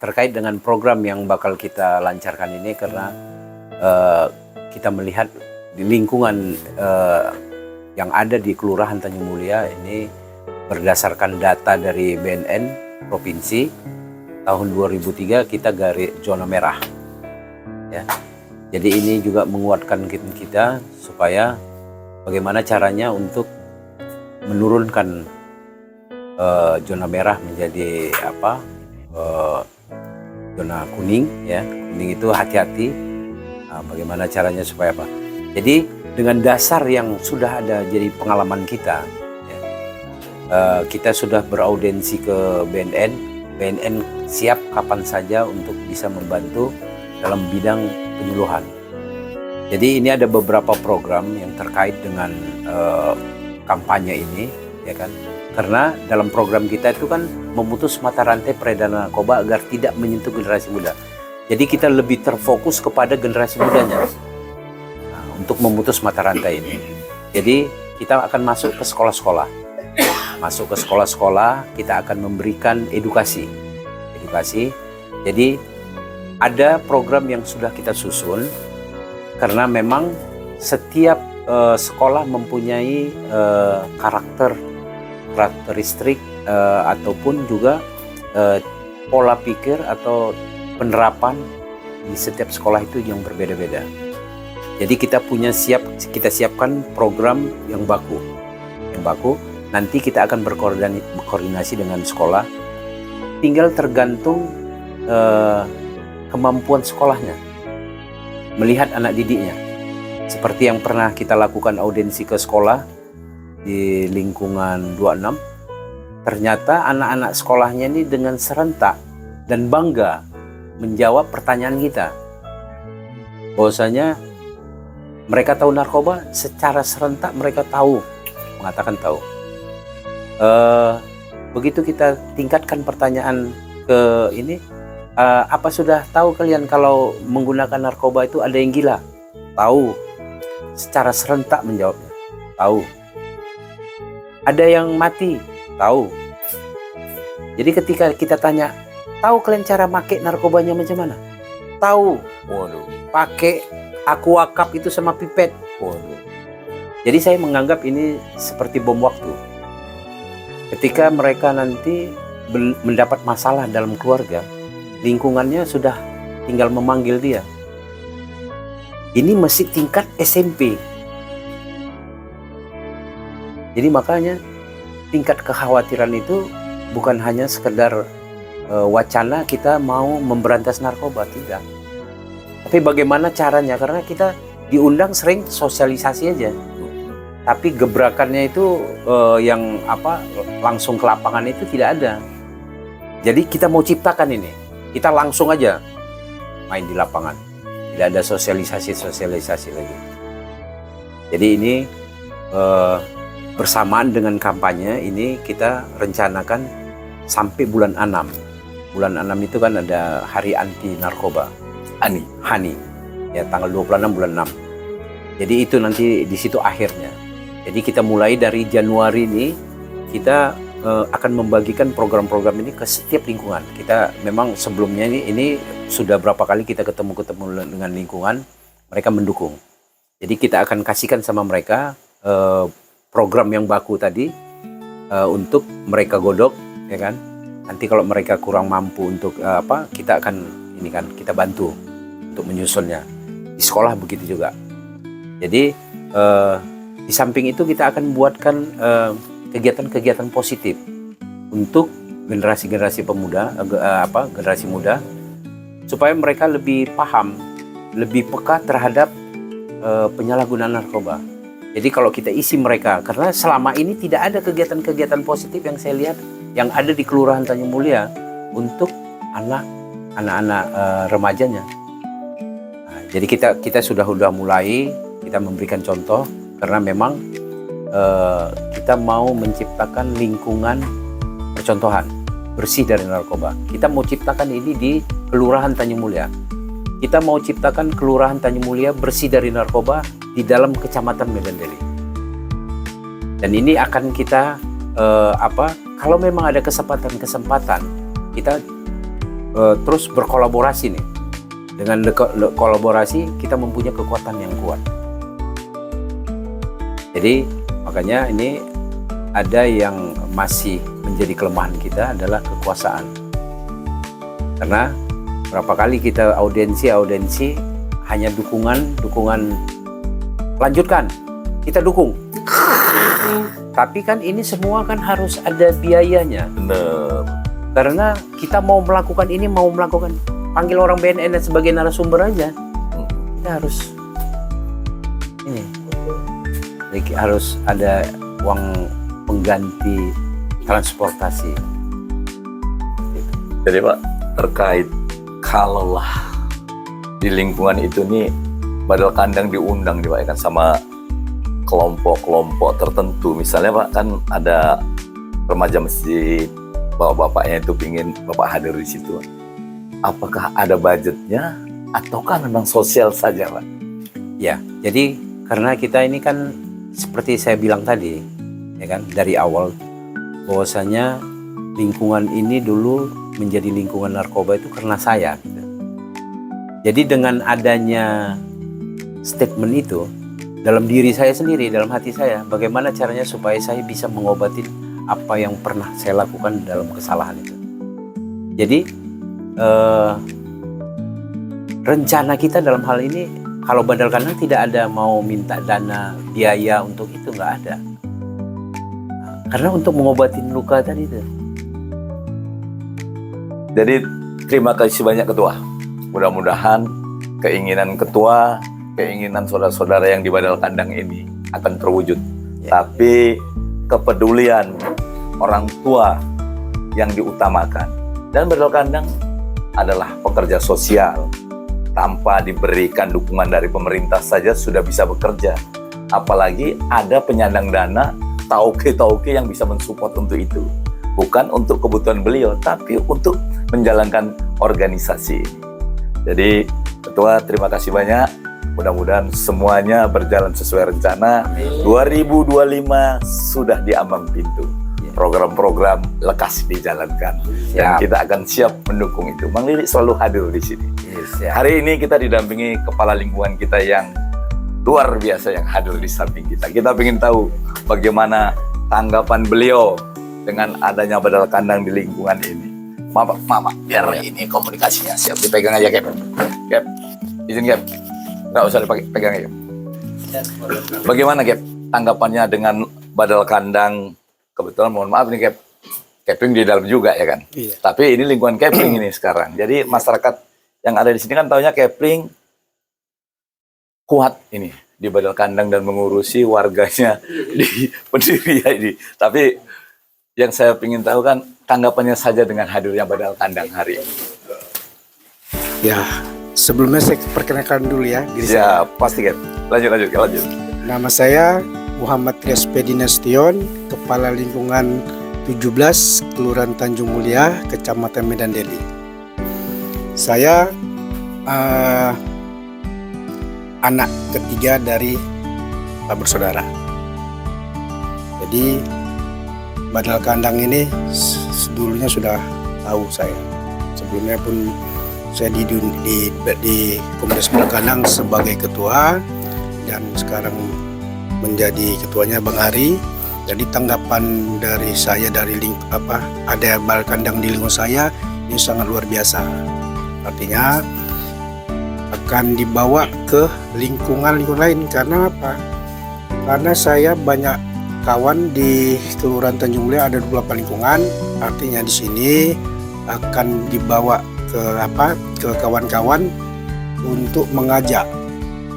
terkait dengan program yang bakal kita lancarkan ini karena kita melihat di lingkungan yang ada di Kelurahan Tanjung Mulia ini berdasarkan data dari BNN Provinsi tahun 2003 kita garis zona merah. Ya. Jadi ini juga menguatkan kita supaya bagaimana caranya untuk menurunkan zona merah menjadi zona kuning, ya. Kuning itu hati-hati. Bagaimana caranya supaya apa? Jadi dengan dasar yang sudah ada jadi pengalaman kita, ya, kita sudah beraudensi ke BNN. BNN siap kapan saja untuk bisa membantu dalam bidang penyuluhan. Jadi ini ada beberapa program yang terkait dengan kampanye ini, ya kan? Karena dalam program kita itu kan memutus mata rantai peredaran narkoba agar tidak menyentuh generasi muda. Jadi kita lebih terfokus kepada generasi mudanya untuk memutus mata rantai ini. Jadi kita akan masuk ke sekolah-sekolah. Masuk ke sekolah-sekolah, kita akan memberikan edukasi. Jadi ada program yang sudah kita susun karena memang setiap sekolah mempunyai karakteristik ataupun juga pola pikir atau penerapan di setiap sekolah itu yang berbeda-beda. Jadi kita siapkan program yang baku. Nanti kita akan berkoordinasi dengan sekolah. Tinggal tergantung kemampuan sekolahnya melihat anak didiknya. Seperti yang pernah kita lakukan audensi ke sekolah di lingkungan 26, ternyata anak-anak sekolahnya ini dengan serentak dan bangga menjawab pertanyaan kita. Bahwasanya mereka tahu narkoba, secara serentak mereka mengatakan tahu. Begitu kita tingkatkan pertanyaan ke ini, apa sudah tahu kalian kalau menggunakan narkoba itu ada yang gila? Tahu. Secara serentak menjawabnya. Tahu. Ada yang mati? Tahu. Jadi ketika kita tanya, tahu kalian cara pakai narkobanya macam mana? Tahu. Waduh. Pakai aqua cup itu sama pipet. Waduh. Jadi saya menganggap ini seperti bom waktu. Ketika mereka nanti mendapat masalah dalam keluarga, lingkungannya sudah tinggal memanggil dia. Ini masih tingkat SMP. Jadi makanya tingkat kekhawatiran itu bukan hanya sekedar wacana kita mau memberantas narkoba, tidak. Tapi bagaimana caranya? Karena kita diundang sering sosialisasi aja. Tapi gebrakannya itu langsung ke lapangan itu tidak ada. Jadi kita mau ciptakan ini, kita langsung aja main di lapangan. Tidak ada sosialisasi lagi. Jadi ini bersamaan dengan kampanye ini kita rencanakan sampai bulan 6. Bulan 6 itu kan ada Hari Anti Narkoba. Hani. Ya, tanggal 26 bulan 6. Jadi itu nanti di situ akhirnya. Jadi kita mulai dari Januari ini kita akan membagikan program-program ini ke setiap lingkungan. Kita memang sebelumnya ini sudah berapa kali kita ketemu dengan lingkungan, mereka mendukung. Jadi kita akan kasihkan sama mereka program yang baku tadi untuk mereka godok, ya kan? Nanti kalau mereka kurang mampu untuk kita akan kita bantu untuk menyusunnya. Di sekolah begitu juga. Jadi di samping itu kita akan buatkan kegiatan-kegiatan positif untuk generasi pemuda, generasi muda, supaya mereka lebih paham, lebih peka terhadap penyalahgunaan narkoba. Jadi kalau kita isi mereka, karena selama ini tidak ada kegiatan-kegiatan positif yang saya lihat yang ada di Kelurahan Tanjung Mulia untuk anak-anak remajanya. Nah, jadi kita sudah mulai, kita memberikan contoh. Karena memang kita mau menciptakan lingkungan percontohan bersih dari narkoba. Kita mau ciptakan ini di Kelurahan Tanjung Mulia. Kita mau ciptakan Kelurahan Tanjung Mulia bersih dari narkoba di dalam Kecamatan Medan Deli. Dan ini akan kita kalau memang ada kesempatan kita terus berkolaborasi nih. Dengan kolaborasi kita mempunyai kekuatan yang kuat. Jadi makanya ini ada yang masih menjadi kelemahan kita adalah kekuasaan. Karena berapa kali kita audiensi hanya dukungan lanjutkan, kita dukung. Tapi kan ini semua kan harus ada biayanya. Bener. Karena kita mau melakukan panggil orang BNN sebagai narasumber aja, kita harus ini, harus ada uang pengganti transportasi. Jadi Pak, terkait kalaulah di lingkungan itu nih Badal Kandang diundang nih Pak, kan sama kelompok-kelompok tertentu, misalnya Pak kan ada remaja masjid, bapak-bapaknya itu pingin Bapak hadir di situ. Apakah ada budgetnya ataukah memang sosial saja Pak? Ya, jadi karena kita ini kan seperti saya bilang tadi, ya kan, dari awal bahwasanya lingkungan ini dulu menjadi lingkungan narkoba itu karena saya. Gitu. Jadi dengan adanya statement itu dalam diri saya sendiri, dalam hati saya, bagaimana caranya supaya saya bisa mengobati apa yang pernah saya lakukan dalam kesalahan itu. Jadi rencana kita dalam hal ini, kalau Badal Kandang tidak ada mau minta dana biaya untuk itu, nggak ada. Karena untuk mengobatin luka tadi itu. Jadi terima kasih banyak Ketua. Mudah-mudahan keinginan Ketua, keinginan saudara-saudara yang di Badal Kandang ini akan terwujud. Ya. Tapi kepedulian orang tua yang diutamakan. Dan Badal Kandang adalah pekerja sosial. Tanpa diberikan dukungan dari pemerintah saja sudah bisa bekerja. Apalagi ada penyandang dana, tauke-tauke yang bisa mensupport untuk itu. Bukan untuk kebutuhan beliau, tapi untuk menjalankan organisasi. Jadi Ketua, terima kasih banyak. Mudah-mudahan semuanya berjalan sesuai rencana. 2025 sudah di ambang pintu. Program-program lekas dijalankan. Dan kita akan siap mendukung itu. Mang Lilik selalu hadir di sini. Hari ini kita didampingi kepala lingkungan kita yang luar biasa yang hadir di samping kita. Kita ingin tahu bagaimana tanggapan beliau dengan adanya Badal Kandang di lingkungan ini. Maaf, biar ini komunikasinya siap dipegang aja, Cap. Cap, izin Cap. Nggak usah dipakai, pegang aja. Bagaimana Cap tanggapannya dengan Badal Kandang? Kebetulan mohon maaf nih Cap, Kepling di dalam juga ya kan. Iya. Tapi ini lingkungan Kepling ini sekarang. Jadi masyarakat yang ada di sini kan taunya Kepling kuat ini di Badal Kandang dan mengurusi warganya di pendiri ini. Tapi yang saya ingin tahu kan tanggapannya saja dengan hadirnya Badal Kandang hari ini. Ya, sebelumnya saya perkenalkan dulu ya diri ya, saya. Pasti Cap. Lanjut. Nama saya Muhammad Trias Pedinastion, Kepala Lingkungan 17, Kelurahan Tanjung Mulia, Kecamatan Medan Deli. Saya anak ketiga dari bersaudara. Jadi Badal Kandang ini dulunya sudah tahu saya. Sebelumnya pun saya di Komunitas Badal Kandang sebagai ketua dan sekarang menjadi ketuanya Bang Ari. Jadi tanggapan dari saya dari ada Badal Kandang di lingkungan saya ini sangat luar biasa. Artinya akan dibawa ke lingkungan lain. Karena apa? Karena saya banyak kawan di Kelurahan Tanjung Mulia, ada 28 lingkungan. Artinya di sini akan dibawa ke kawan-kawan untuk mengajak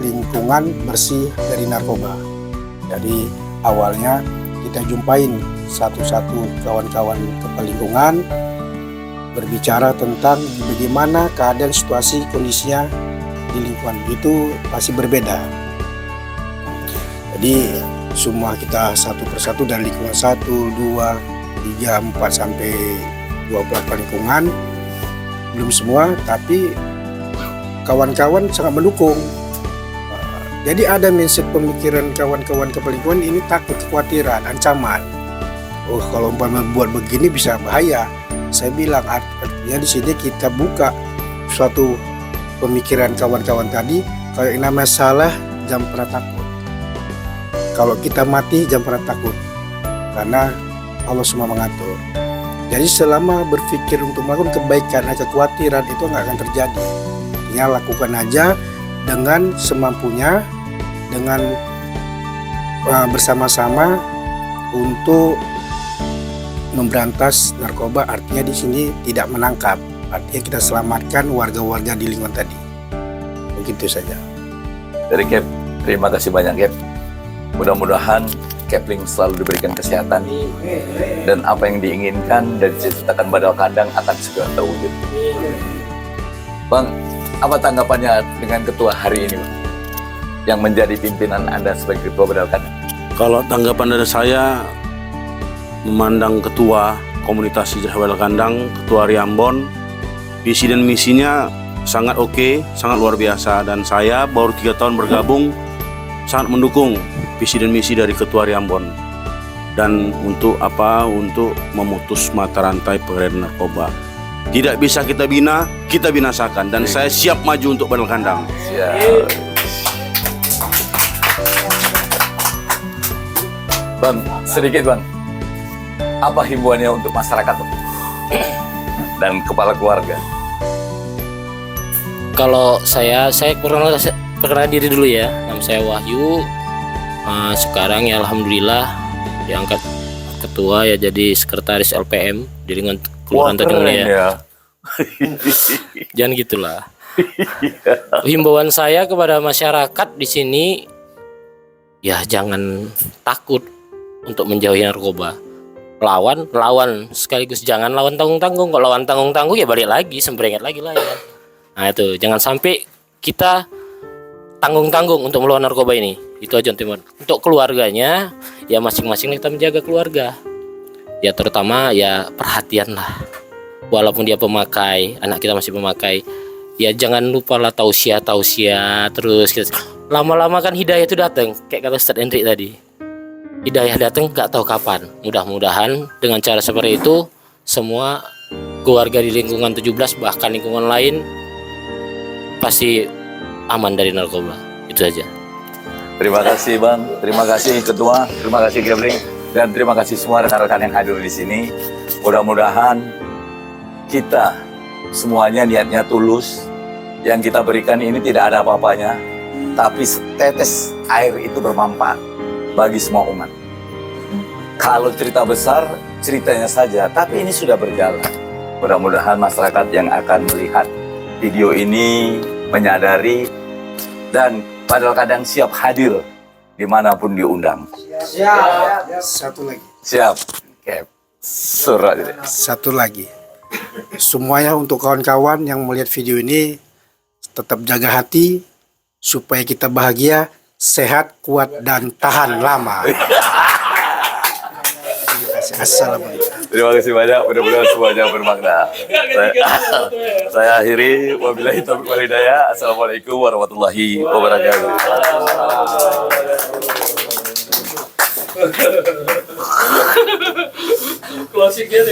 lingkungan bersih dari narkoba. Jadi awalnya kita jumpain satu-satu kawan-kawan kepala lingkungan, berbicara tentang bagaimana keadaan situasi kondisinya di lingkungan itu pasti berbeda. Jadi semua kita satu persatu dari lingkungan 1, 2, 3, 4 sampai 28 lingkungan, belum semua, tapi kawan-kawan sangat mendukung. Jadi ada mindset pemikiran kawan-kawan kepala lingkungan ini takut, kekhawatiran, ancaman. Oh kalau umpama buat begini bisa bahaya. Saya bilang Ya di sini kita buka suatu pemikiran kawan-kawan tadi, kalau yang namanya salah jangan pernah takut. Kalau kita mati jangan pernah takut, karena Allah semua mengatur. Jadi selama berpikir untuk melakukan kebaikan, kekhawatiran itu nggak akan terjadi. Artinya lakukan aja dengan semampunya, dengan bersama-sama untuk memberantas narkoba. Artinya di sini tidak menangkap, artinya kita selamatkan warga-warga di lingkungan tadi. Begitu saja. Dari Cap, terima kasih banyak Cap. Mudah-mudahan Kepling selalu diberikan kesehatan dan apa yang diinginkan dari cetakan Badal Kandang akan segera terwujud. Bang, apa tanggapannya dengan ketua hari ini, Bang? Yang menjadi pimpinan Anda sebagai ketua Badal Kandang? Kalau tanggapan dari saya, memandang ketua komunitas hijrah Badal Kandang, ketua Riambon, visi dan misinya sangat oke, sangat luar biasa. Dan saya baru 3 tahun bergabung, sangat mendukung visi dan misi dari ketua Riambon. Dan untuk apa? Untuk memutus mata rantai peredaran narkoba. Tidak bisa kita bina, kita binasakan. Dan saya siap maju untuk Badal Kandang. Siap. Bang, sedikit Bang, apa himbauannya untuk masyarakat dan kepala keluarga? Kalau saya perkenalkan diri dulu ya. Nama saya Wahyu. Sekarang ya alhamdulillah diangkat ketua ya, jadi sekretaris LPM di lingkungan Kelurahan Tanjung Mulia. Ya. Jangan gitulah. Himbauan saya kepada masyarakat di sini, ya jangan takut untuk menjauhi narkoba. Lawan sekaligus jangan lawan tanggung-tanggung. Kalau lawan tanggung-tanggung ya balik lagi, semperingat lagi lah ya. Nah itu, jangan sampai kita tanggung-tanggung untuk melawan narkoba ini. Itu aja teman. Untuk keluarganya, ya masing-masing kita menjaga keluarga. Ya terutama ya perhatian lah. Walaupun dia pemakai, anak kita masih pemakai, ya jangan lupa lah tausiah terus. Lama-lama kan hidayah itu datang, kayak kata Ustadz Hendrik tadi. Hidayah datang gak tahu kapan. Mudah-mudahan dengan cara seperti itu, semua keluarga di lingkungan 17 bahkan lingkungan lain pasti aman dari narkoba. Itu aja. Terima kasih Bang, terima kasih Ketua, terima kasih Kepling, dan terima kasih semua rekan-rekan yang hadir di sini. Mudah-mudahan kita semuanya niatnya tulus. Yang kita berikan ini tidak ada apa-apanya, tapi setetes air itu bermanfaat bagi semua umat. Kalau cerita besar, ceritanya saja, tapi ini sudah berjalan. Mudah-mudahan masyarakat yang akan melihat video ini menyadari dan Badal Kandang siap hadir dimanapun diundang. Siap. Satu lagi. Siap. Cap. Surat itu. Satu lagi. Semuanya untuk kawan-kawan yang melihat video ini, tetap jaga hati supaya kita bahagia, sehat, kuat, dan tahan lama. Terima kasih. Assalamualaikum. Terima kasih banyak, mudah-mudahan semuanya bermakna. Saya akhiri, wabillahi taufiq wal hidayah. Assalamualaikum warahmatullahi wabarakatuh. Closing dia